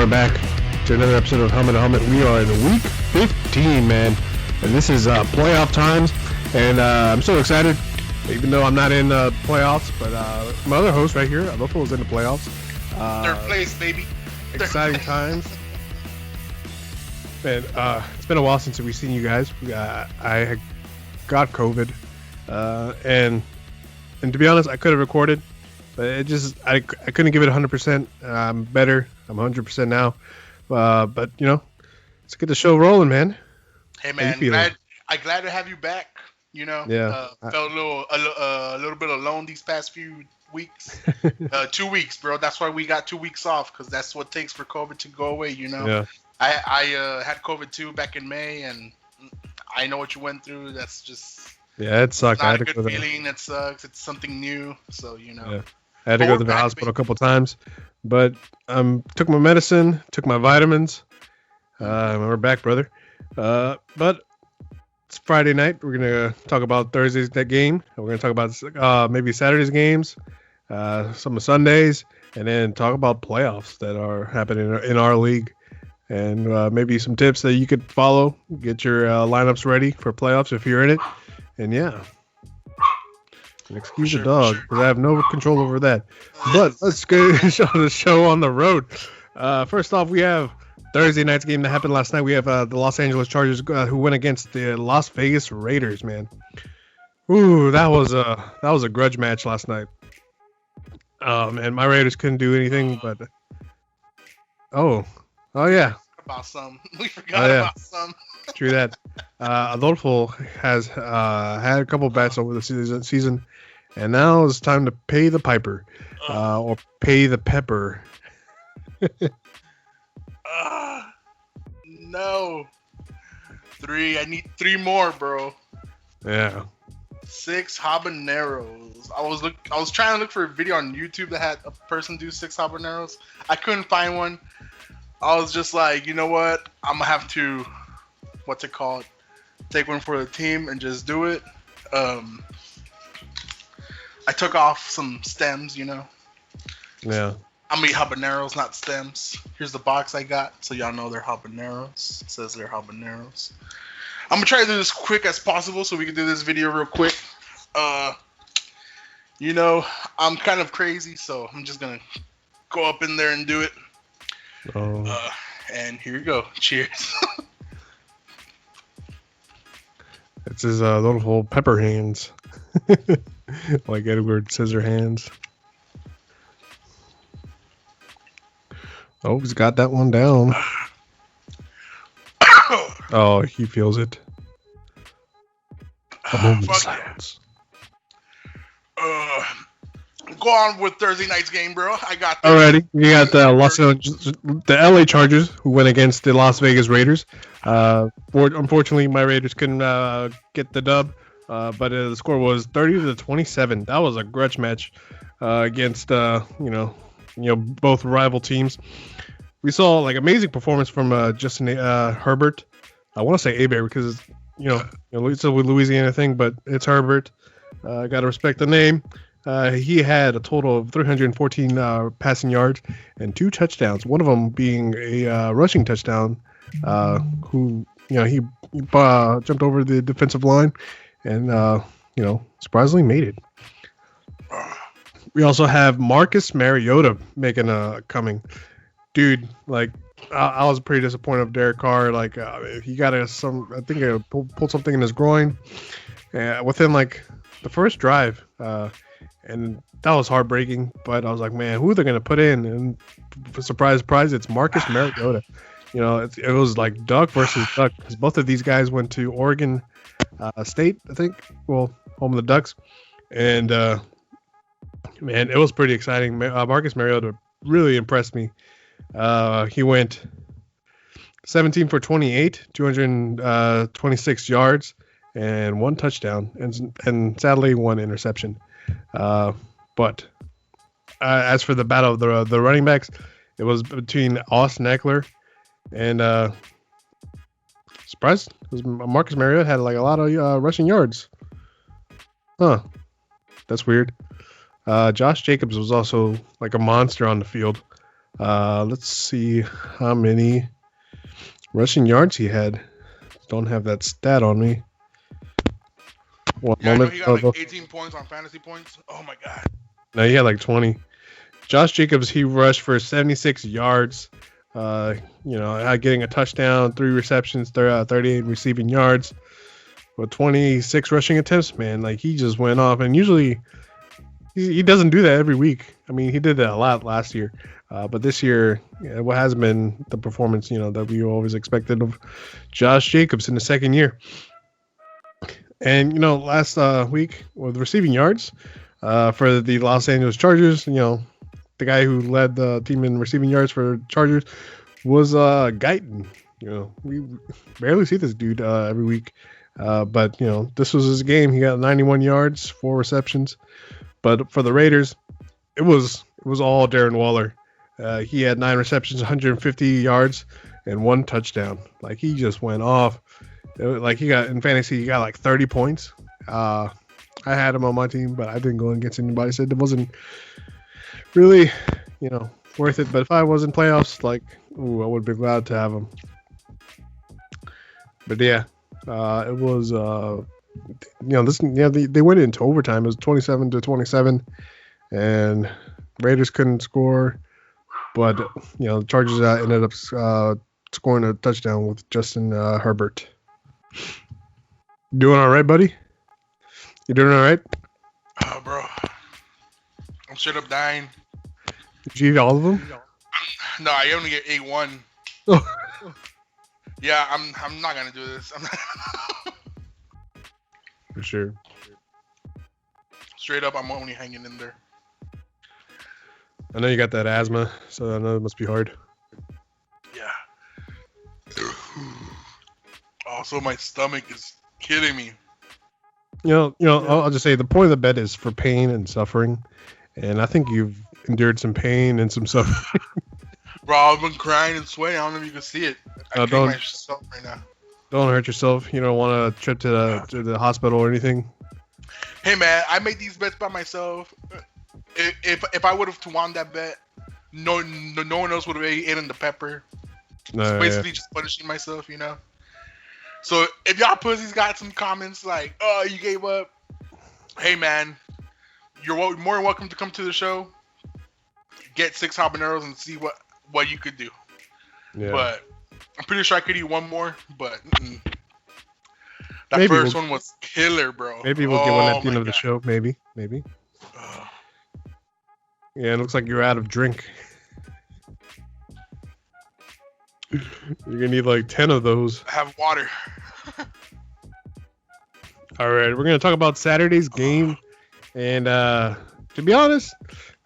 are back to another episode of Helmet to Helmet. We are in week 15, man, and this is playoff times, and I'm so excited, even though I'm not in playoffs, but my other host right here, Adolfo, is in the playoffs. Third place, baby. Exciting times. Man, it's been a while since we've seen you guys. I got COVID, and to be honest, I could have recorded, but I couldn't give it 100%. I'm better. I'm 100% now. But you know, let's get the show rolling, man. Hey, man, glad to have you back. You know, felt a little bit alone these past few weeks. 2 weeks, bro. That's why we got 2 weeks off, because that's what it takes for COVID to go away. You know, I had COVID too back in May, and I know what you went through. That's just it sucked. Not a good feeling. It sucks. It's something new, so you know. Yeah. I had to go to the hospital a couple times, but took my medicine, took my vitamins. We're back, brother. But it's Friday night. We're gonna talk about Thursday's game. We're gonna talk about maybe Saturday's games, some of Sundays, and then talk about playoffs that are happening in our league, and maybe some tips that you could follow. Get your lineups ready for playoffs if you're in it, and yeah. And excuse the dog, because I have no control over that. But let's go the show on the road. First off, we have Thursday night's game that happened last night. We have the Los Angeles Chargers who went against the Las Vegas Raiders, man. Ooh, that was a grudge match last night. And my Raiders couldn't do anything, but oh yeah. We forgot about some. True that. Adolfo has had a couple bets over the season, and now it's time to pay the piper, or pay the pepper. No. I need 3 more, bro. Yeah. 6 habaneros. I was trying to look for a video on YouTube that had a person do 6 habaneros. I couldn't find one. I was just like, you know what? I'm gonna have to, take one for the team and just do it. I took off some stems, you know. Yeah. I mean habaneros, not stems. Here's the box I got, so y'all know they're habaneros. It says they're habaneros. I'm gonna try to do this quick as possible so we can do this video real quick. You know, I'm kind of crazy, so I'm just gonna go up in there and do it. And here you go. Cheers. It's his little pepper hands. Like Edward Scissorhands. Oh, he's got that one down. Oh, he feels it. A moment of silence. Go on with Thursday night's game, bro. I got that. Alrighty. We got the LA Chargers who went against the Las Vegas Raiders. Unfortunately, my Raiders couldn't get the dub, but the score was 30-27. That was a grudge match against both rival teams. We saw like amazing performance from Justin Herbert. I want to say Hebert because it's a Louisiana thing, but it's Herbert. Gotta respect the name. He had a total of 314 passing yards and 2 touchdowns. One of them being a rushing touchdown. He jumped over the defensive line and surprisingly made it. We also have Marcus Mariota making a coming. Dude, like I was pretty disappointed of Derek Carr. Like he got I think he pulled something in his groin within like the first drive, and that was heartbreaking. But I was like, man, who are they gonna put in? And surprise, it's Marcus Mariota. You know, it was like duck versus duck because both of these guys went to Oregon State, I think. Well, home of the Ducks, and man, it was pretty exciting. Marcus Mariota really impressed me. He went 17 for 28, 226 yards, and 1 touchdown, and sadly 1 interception. But as for the battle of the running backs, it was between Austin Eckler and surprised because Marcus Mariota had like a lot of rushing yards. Huh, that's weird. Josh Jacobs was also like a monster on the field. Let's see how many rushing yards he had. Don't have that stat on me. One moment. I know he got like 18 points on fantasy points. Oh my god. No, he had like 20. Josh Jacobs, he rushed for 76 yards. Getting a touchdown, 3 receptions, 38 receiving yards, with 26 rushing attempts. Man, like he just went off. And usually, he doesn't do that every week. I mean, he did that a lot last year, but this year, what has been the performance, that we always expected of Josh Jacobs in the second year. And last week with receiving yards for the Los Angeles Chargers, the guy who led the team in receiving yards for Chargers was Guyton. We barely see this dude every week. But this was his game. He got 91 yards, 4 receptions. But for the Raiders, it was all Darren Waller. He had 9 receptions, 150 yards, and 1 touchdown. Like he just went off. Like he got in fantasy, he got like 30 points. I had him on my team, but I didn't go against anybody. Said it wasn't really, worth it. But if I was in playoffs, I would be glad to have him. But yeah, it was, they went into overtime. It was 27-27, and Raiders couldn't score. But the Chargers ended up scoring a touchdown with Justin Herbert. Doing all right, buddy? You doing all right? Oh, bro. I'm straight up dying. Did you eat all of them? No, I only get ate 1. Oh. Yeah, I'm not gonna do this. For sure. Straight up, I'm only hanging in there. I know you got that asthma, so I know it must be hard. Yeah. Also, my stomach is killing me. I'll just say the point of the bet is for pain and suffering, and I think you've endured some pain and some suffering. Bro, I've been crying and sweating. I don't know if you can see it. I can't myself right now. Don't hurt yourself. You don't want a trip to the hospital or anything. Hey man, I made these bets by myself. If I would have won that bet, no one else would have eaten the pepper. It's basically just punishing myself, So if y'all pussies got some comments like, "Oh, you gave up," hey man, you're more than welcome to come to the show. Get 6 habaneros and see what you could do. Yeah. But I'm pretty sure I could eat 1 more. But that first one was killer, bro. Maybe we'll get one at the end of the show. Maybe. Yeah, it looks like you're out of drink. You're gonna need like 10 of those. I have water. All right, we're gonna talk about Saturday's game, and to be honest,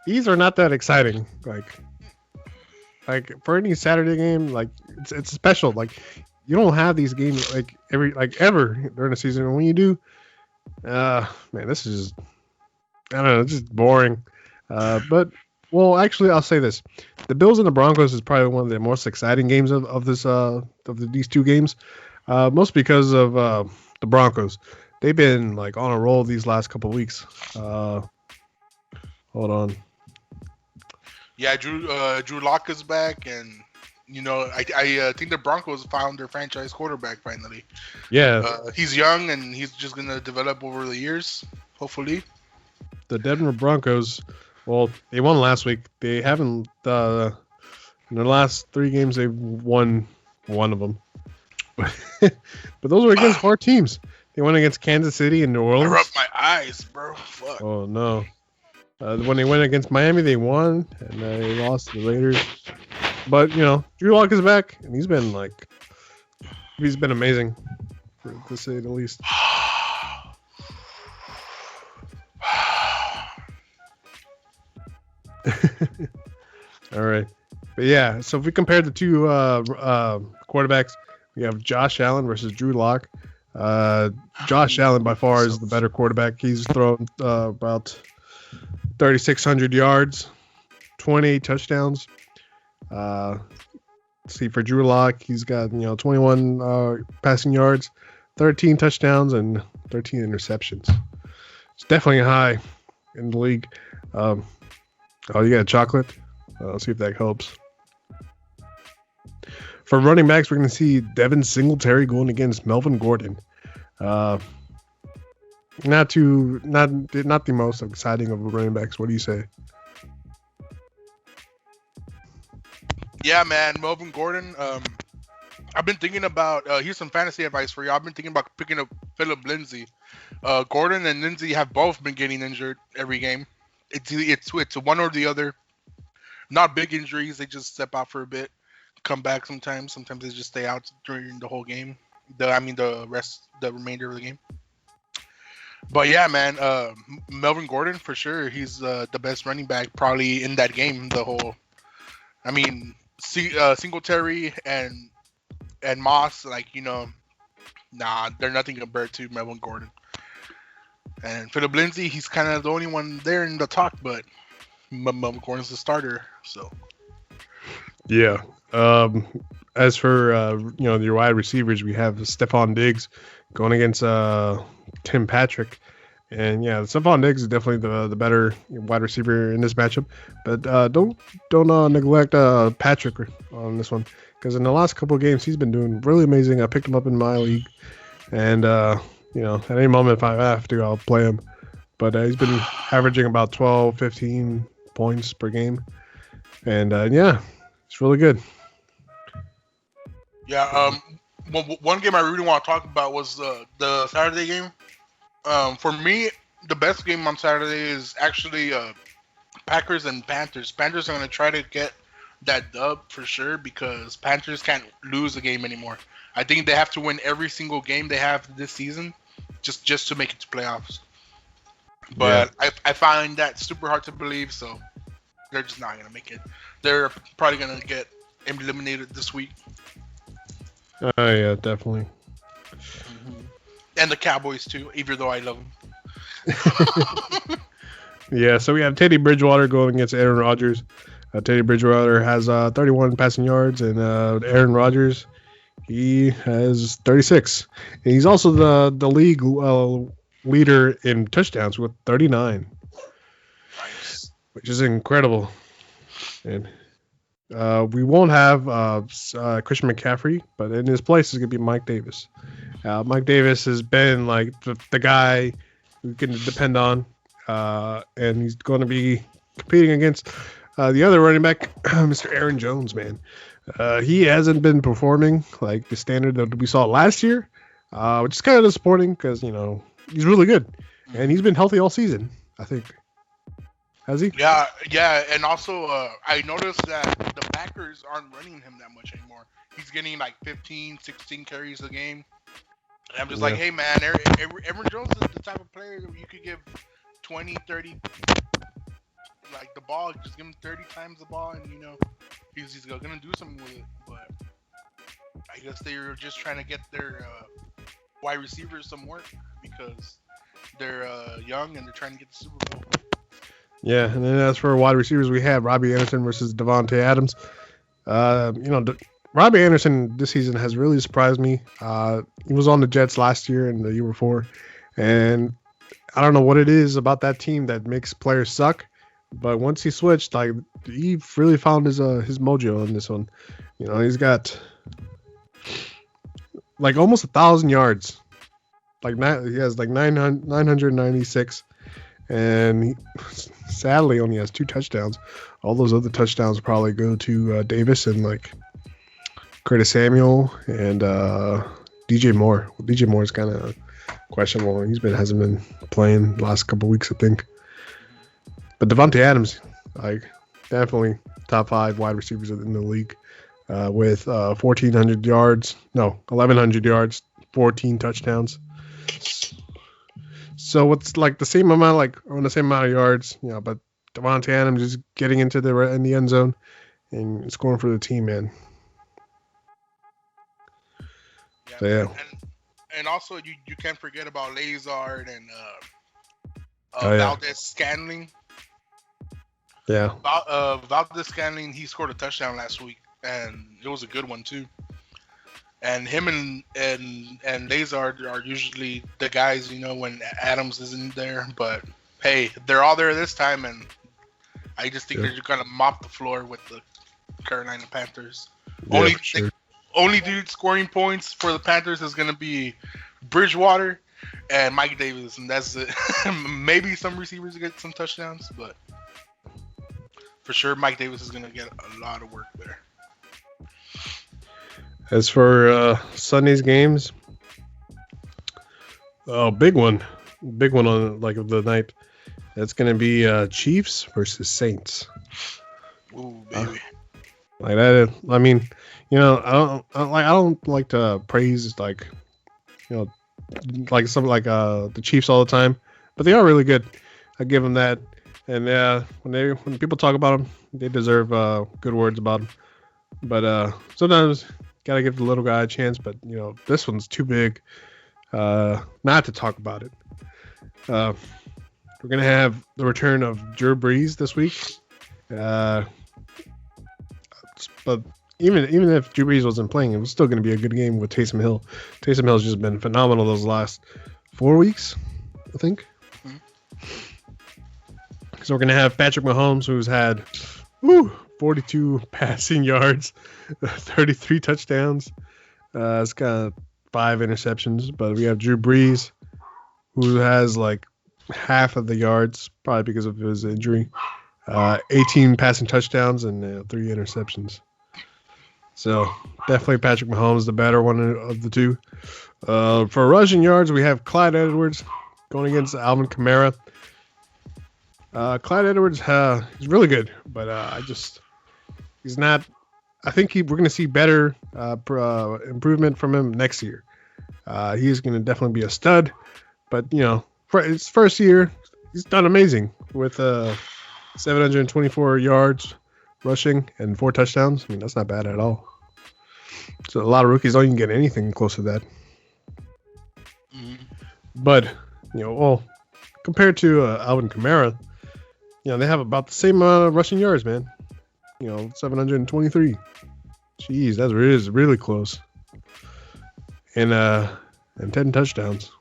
these are not that exciting. Like for any Saturday game, like it's special. Like you don't have these games ever during the season. And when you do, man, this is just, I don't know, it's just boring. But actually, I'll say this: the Bills and the Broncos is probably one of the most exciting games of these 2 games. Mostly because of the Broncos. They've been like on a roll these last couple of weeks. Hold on. Yeah, Drew Lock is back, and I think the Broncos found their franchise quarterback finally. Yeah, he's young and he's just gonna develop over the years, hopefully. The Denver Broncos, they won last week. They haven't in their last 3 games they've won 1 of them. But those were against hard teams. They went against Kansas City and New Orleans. I rubbed my eyes, bro. Fuck. Oh no. When they went against Miami, they won, and they lost to the Raiders. But Drew Lock is back, and he's been amazing, to say the least. All right, but yeah. So if we compare the 2 quarterbacks, we have Josh Allen versus Drew Lock. Josh Allen by far is the better quarterback. He's thrown about 3,600 yards, 28 touchdowns. See, for Drew Lock, he's got 21 passing yards, 13 touchdowns, and 13 interceptions. It's definitely high in the league. Oh, you got chocolate? See if that helps. For running backs, we're going to see Devin Singletary going against Melvin Gordon. Not the most exciting of running backs. What do you say? Yeah, man, Melvin Gordon. I've been thinking about. Here's some fantasy advice for you. I've been thinking about picking up Philip Lindsay. Gordon and Lindsay have both been getting injured every game. It's one or the other. Not big injuries. They just step out for a bit, come back sometimes. Sometimes they just stay out during the whole game. The remainder of the game. But yeah, man, Melvin Gordon for sure. He's the best running back probably in that game. Singletary and Moss, they're nothing compared to Melvin Gordon. And Philip Lindsay, he's kind of the only one there in the talk, but Melvin Gordon's the starter. So yeah. As for your wide receivers, we have Stephon Diggs going against Tim Patrick, and yeah, Stephon Diggs is definitely the better wide receiver in this matchup. But don't neglect Patrick on this one, because in the last couple of games he's been doing really amazing. I picked him up in my league, and at any moment if I have to, I'll play him. But he's been averaging about 12, 15 points per game, and it's really good. Yeah. One game I really want to talk about was the Saturday game. For me, the best game on Saturday is actually Packers and Panthers. Panthers are going to try to get that dub for sure, because Panthers can't lose a game anymore. I think they have to win every single game they have this season just to make it to playoffs. But yeah. I find that super hard to believe, so they're just not going to make it. They're probably going to get eliminated this week. Yeah, definitely. Mm-hmm. And the Cowboys too, even though I love them. Yeah, so we have Teddy Bridgewater going against Aaron Rodgers. Teddy Bridgewater has 31 passing yards, and Aaron Rodgers, he has 36. And he's also the league leader in touchdowns with 39. Nice. Which is incredible. And we won't have Christian McCaffrey, but in his place is going to be Mike Davis. Mike Davis has been like the guy who can depend on, and he's going to be competing against the other running back, Mr. Aaron Jones, man. He hasn't been performing like the standard that we saw last year, which is kind of disappointing because, he's really good, and he's been healthy all season, I think. Has he? Yeah, and also I noticed that the Packers aren't running him that much anymore. He's getting like 15, 16 carries a game. And I'm just like, hey, man, Aaron Jones is the type of player that you could give 20, 30, like the ball, just give him 30 times the ball, and, he's going to do something with it. But I guess they're just trying to get their wide receivers some work because they're young and they're trying to get the Super Bowl. Yeah, and then as for wide receivers, we have Robbie Anderson versus Davante Adams. Robbie Anderson this season has really surprised me. He was on the Jets last year and the year before, and I don't know what it is about that team that makes players suck. But once he switched, he really found his mojo in this one. He's got almost 1,000 yards. He has 996. And he sadly only has 2 touchdowns. All those other touchdowns probably go to Davis and Curtis Samuel and DJ Moore. Well, DJ Moore is kind of questionable. Hasn't been playing the last couple weeks, I think. But Davante Adams, definitely top 5 wide receivers in the league, with 1,100 yards, 14 touchdowns. So it's the same amount, on the same amount of yards, but Davante Adams is getting into in the end zone and scoring for the team, man. Yeah, so, yeah. And also you can't forget about Lazard and Valdez-Scantling. Yeah. Valdez-Scantling, he scored a touchdown last week, and it was a good one too. And him and Lazard are usually the guys, when Adams isn't there. But hey, they're all there this time, and I just think they're going to mop the floor with the Carolina Panthers. Yeah, Only dude scoring points for the Panthers is going to be Bridgewater and Mike Davis, and that's it. Maybe some receivers get some touchdowns, but for sure Mike Davis is going to get a lot of work there. As for Sunday's games, big one on like the night. That's going to be Chiefs versus Saints. Ooh, baby. Like that. I mean, I don't like to praise like something like the Chiefs all the time, but they are really good. I give them that. And when people talk about them, they deserve good words about them. But sometimes gotta give the little guy a chance. But this one's too big not to talk about it. We're gonna have the return of Drew Brees this week. But even if Drew Brees wasn't playing, it was still gonna be a good game with Taysom Hill. Taysom Hill's just been phenomenal those last 4 weeks, I think. Mm-hmm. So we're gonna have Patrick Mahomes, who's had 42 passing yards, 33 touchdowns. It's got 5 interceptions, but we have Drew Brees, who has like half of the yards, probably because of his injury. 18 passing touchdowns and 3 interceptions. So definitely Patrick Mahomes, the better one of the two. For rushing yards, we have Clyde Edwards going against Alvin Kamara. Clyde Edwards, he's really good, but he's not. I think we're going to see better improvement from him next year. He's going to definitely be a stud, but for his first year, he's done amazing with 724 yards rushing and 4 touchdowns. I mean, that's not bad at all. So a lot of rookies don't even get anything close to that. Mm-hmm. But compared to Alvin Kamara, they have about the same amount of rushing yards, man. 723. Jeez, that is really close. And 10 touchdowns.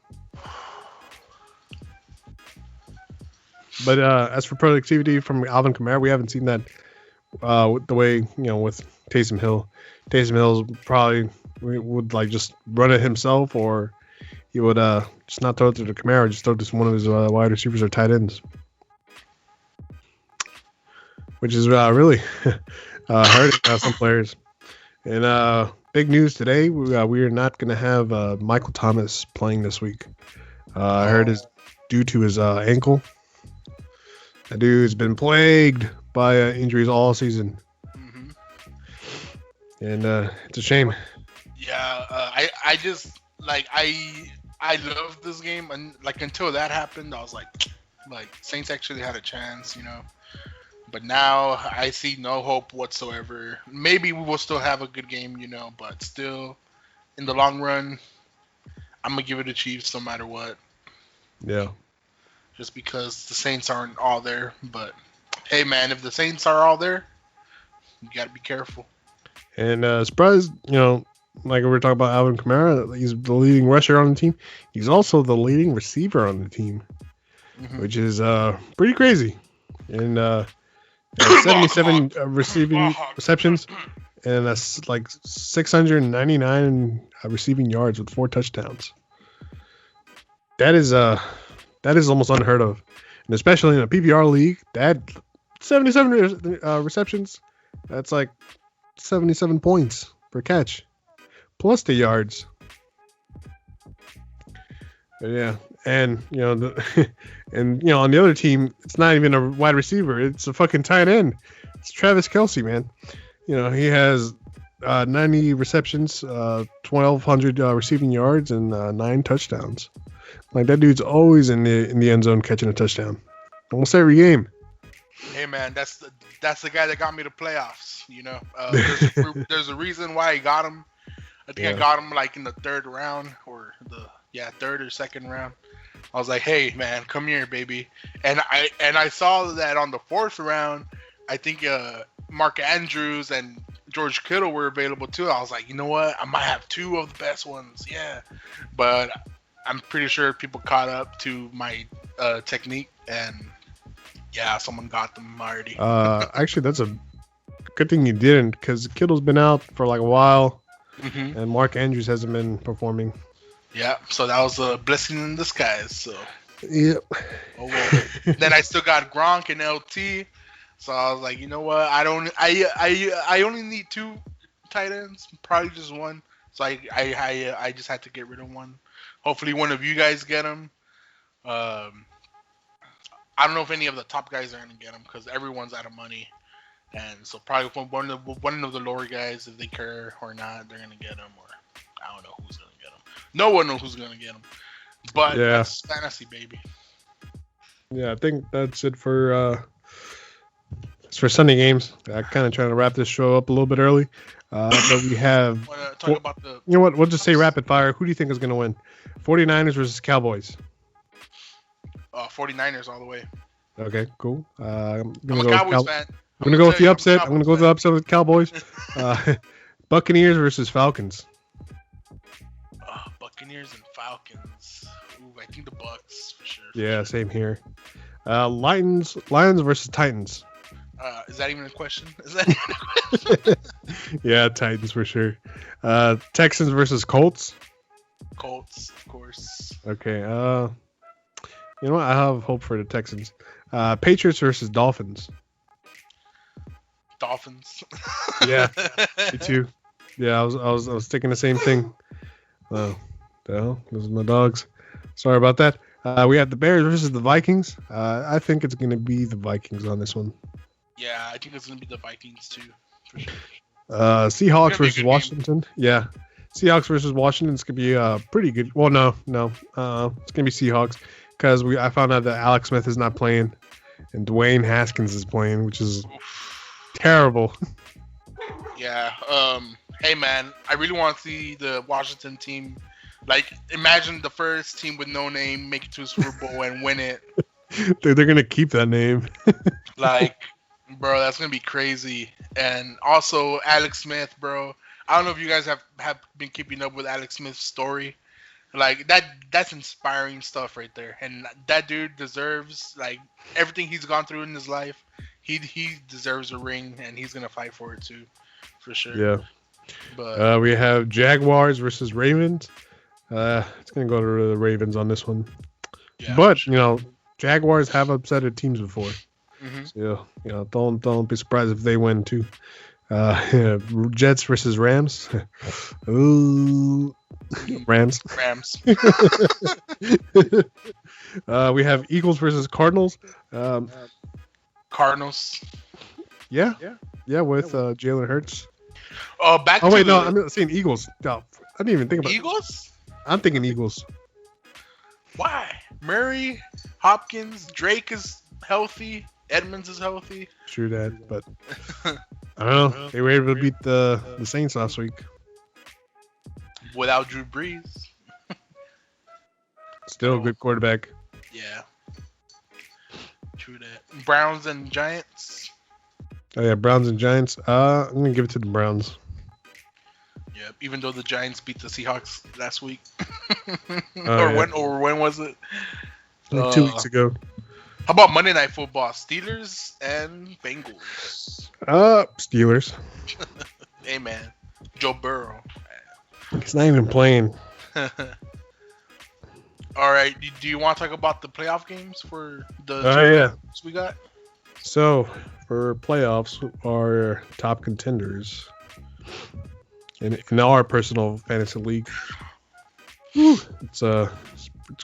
But as for productivity from Alvin Kamara, we haven't seen that the way with Taysom Hill. Taysom Hill probably would like just run it himself, or he would just not throw it to the Kamara, just throw it to one of his wide receivers or tight ends, which is really hurting some players. And big news today, we are not going to have Michael Thomas playing this week. I heard it's due to his ankle. That dude's been plagued by injuries all season. Mm-hmm. And it's a shame. Yeah, I just like I love this game, and like until that happened, I was like Saints actually had a chance, But now I see no hope whatsoever. Maybe we will still have a good game, but still, in the long run, I'm gonna give it to Chiefs no matter what. Yeah. Just because the Saints aren't all there, but hey, man, if the Saints are all there, you gotta be careful. And surprised, like we were talking about Alvin Kamara, he's the leading rusher on the team. He's also the leading receiver on the team, mm-hmm. which is pretty crazy. And 77 receiving receptions, and that's like 699 receiving yards with 4 touchdowns. That is almost unheard of, and especially in a PPR league, that 77 receptions, that's like 77 points per catch, plus the yards. But yeah, and and on the other team, it's not even a wide receiver; it's a fucking tight end. It's Travis Kelce, man. He has 90 receptions, 1,200 receiving yards, and 9 touchdowns. Like that dude's always in the end zone catching a touchdown, almost every game. Hey man, that's the guy that got me to playoffs. There's a reason why I got him. I think I got him like in the 3rd round or the 3rd or 2nd round. I was like, hey man, come here, baby. And I saw that on the 4th round, I think Mark Andrews and George Kittle were available too. I was like, you know what? I might have 2 of the best ones. Yeah, but I'm pretty sure people caught up to my technique, and Yeah, someone got them already. Actually, that's a good thing you didn't, because Kittle's been out for like a while, and Mark Andrews hasn't been performing. Yeah, so that was a blessing in disguise. So. Yep. Oh well. Then I still got Gronk and LT, so I was like, you know what? I only need 2 tight ends, probably just 1. So I just had to get rid of 1. Hopefully, one of you guys get him. I don't know if any of the top guys are gonna get him because everyone's out of money, and so probably one of the lower guys, if they care or not, they're gonna get him. Or I don't know who's gonna get him. No one knows who's gonna get him. But yeah, that's fantasy, baby. Yeah, I think that's it for Sunday games. I'm kind of trying to wrap this show up a little bit early, but we have. Talk about the. You know what? We'll just say rapid fire. Who do you think is going to win? 49ers versus Cowboys. 49ers all the way. Okay, cool. I'm a Cowboys fan. I'm going to go with the upset. I'm going to go with the upset with the Cowboys. Buccaneers versus Falcons. Buccaneers and Falcons. Ooh, I think the Bucks for sure. Yeah, same here. Lions versus Titans. Is that even a question? Yeah, Titans for sure. Texans versus Colts. Colts, of course. Okay. You know what? I have hope for the Texans. Patriots versus Dolphins. Dolphins. Yeah, me too. Yeah, I was thinking the same thing. Oh, the hell, those are my dogs. Sorry about that. We have the Bears versus the Vikings. I think it's going to be the Vikings on this one. Yeah, I think it's going to be the Vikings too, for sure. Seahawks versus Washington. Game. Yeah, Seahawks versus Washington. It's going to be pretty good. Well, no. It's going to be Seahawks because I found out that Alex Smith is not playing and Dwayne Haskins is playing, which is terrible. Yeah. Hey, man, I really want to see the Washington team. Like, imagine the first team with no name make it to a Super Bowl and win it. They're going to keep that name. Like, bro, that's going to be crazy. And also, Alex Smith, bro. I don't know if you guys have been keeping up with Alex Smith's story. Like, that's inspiring stuff right there. And that dude deserves, like, everything he's gone through in his life. He deserves a ring, and he's going to fight for it, too. For sure. Yeah. But we have Jaguars versus Ravens. It's going to go to the Ravens on this one. Yeah, but, sure. Jaguars have upsetted teams before. So, don't be surprised if they win, too. Jets versus Rams. Ooh. Rams. We have Eagles versus Cardinals. Cardinals. Yeah, with Jalen Hurts. I'm not saying Eagles. No, I didn't even think about Eagles. I'm thinking Eagles. Why? Murray, Hopkins, Drake is healthy. Edmonds is healthy. True that, but I don't know. They were able to beat the Saints last week without Drew Brees. Still a good quarterback. Yeah. True that. Browns and Giants. Oh yeah, Browns and Giants. I'm gonna give it to the Browns. Yeah, even though the Giants beat the Seahawks last week. When was it? Like 2 weeks ago. How about Monday Night Football? Steelers and Bengals. Steelers. Hey man, Joe Burrow. He's not even playing. All right. Do you want to talk about the playoff games for the games we got? So for playoffs, our top contenders in our personal fantasy league. It's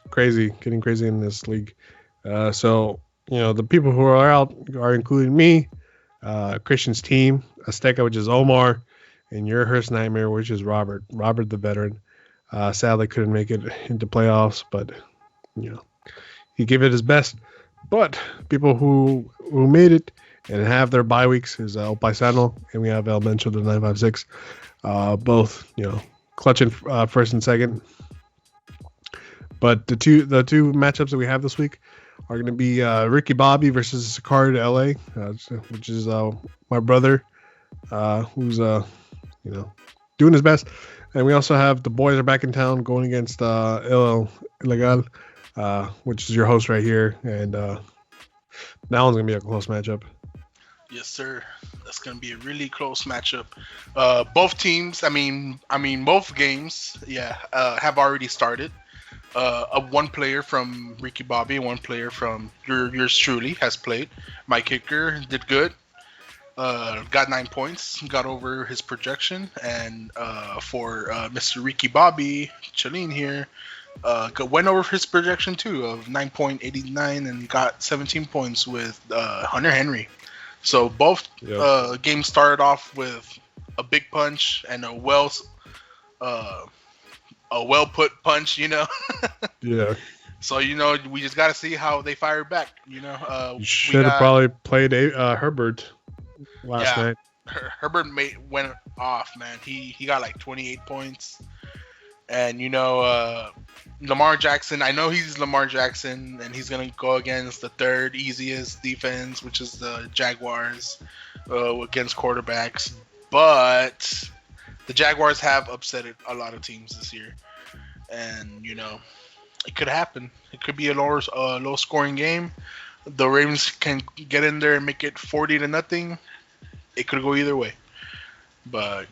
crazy, getting crazy in this league. So the people who are out are including me, Christian's team, Azteca, which is Omar, and your Hearst Nightmare, which is Robert the veteran. Sadly couldn't make it into playoffs, but he gave it his best. But people who made it and have their bye weeks is El Paisano, and we have El Mencho, the 956. Both clutching first and second. But the two matchups that we have this week are going to be Ricky Bobby versus Sakari to LA, which is my brother, who's doing his best. And we also have the boys are back in town going against El Ilegal, which is your host right here, and that one's gonna be a close matchup. Yes, sir. That's gonna be a really close matchup. Both teams, both games, have already started. One player from Ricky Bobby, one player from yours truly has played. My kicker did good. Got 9 points, got over his projection, and for Mr. Ricky Bobby, Chalene here, went over his projection too of 9.89 and got 17 points with Hunter Henry. So both games started off with a big punch and a well put punch, Yeah. So we just got to see how they fire back. You should have probably played Herbert last night. Herbert went off, man. He got like 28 points, and Lamar Jackson. I know he's Lamar Jackson, and he's gonna go against the third easiest defense, which is the Jaguars, against quarterbacks. But the Jaguars have upset a lot of teams this year, and it could happen. It could be a low scoring game. The Ravens can get in there and make it 40-0. It could go either way. But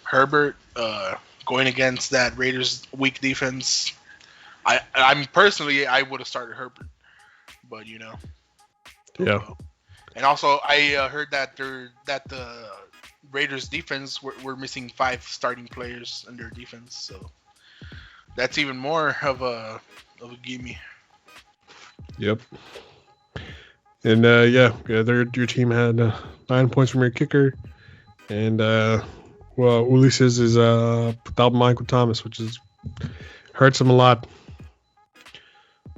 Herbert going against that Raiders weak defense. I'm personally, I would have started Herbert, but Yeah. And also, I heard that the Raiders defense were missing 5 starting players in their defense, so that's even more of a gimme. Yep. And your team had 9 points from your kicker, and Ulysses is without Michael Thomas, which hurts him a lot.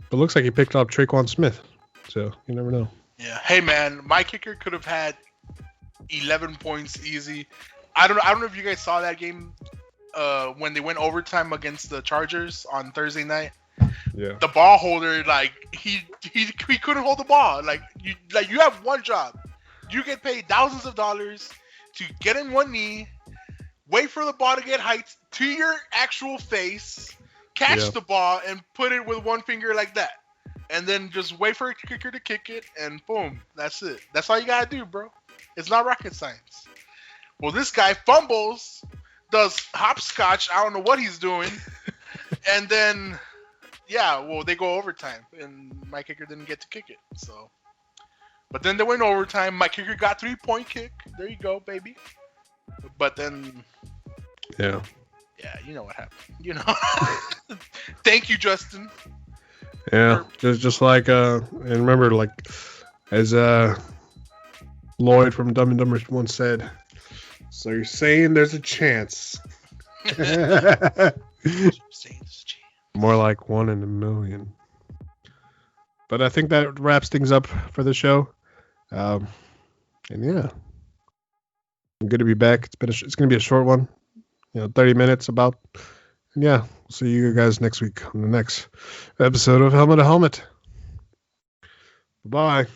But looks like he picked up Traquan Smith, so you never know. Yeah. Hey man, my kicker could have had 11 points easy. I don't know if you guys saw that game when they went overtime against the Chargers on Thursday night. Yeah. The ball holder, he couldn't hold the ball. You have one job. You get paid thousands of dollars to get in one knee, wait for the ball to get height to your actual face, catch the ball, and put it with one finger like that. And then just wait for a kicker to kick it, and boom, that's it. That's all you gotta do, bro. It's not rocket science. Well, this guy fumbles, does hopscotch, I don't know what he's doing, and then, they go overtime, and my kicker didn't get to kick it, so. But then they went overtime, my kicker got 3-point kick. There you go, baby. But then... Yeah, you know what happened. Thank you, Justin. Yeah, just like and remember, as Lloyd from Dumb and Dumber once said, so you're saying there's a chance. More like 1 in a million. But I think that wraps things up for the show. And yeah, I'm good to be back. It's going to be a short one, 30 minutes about. And yeah, we'll see you guys next week on the next episode of Helmet to Helmet. Bye.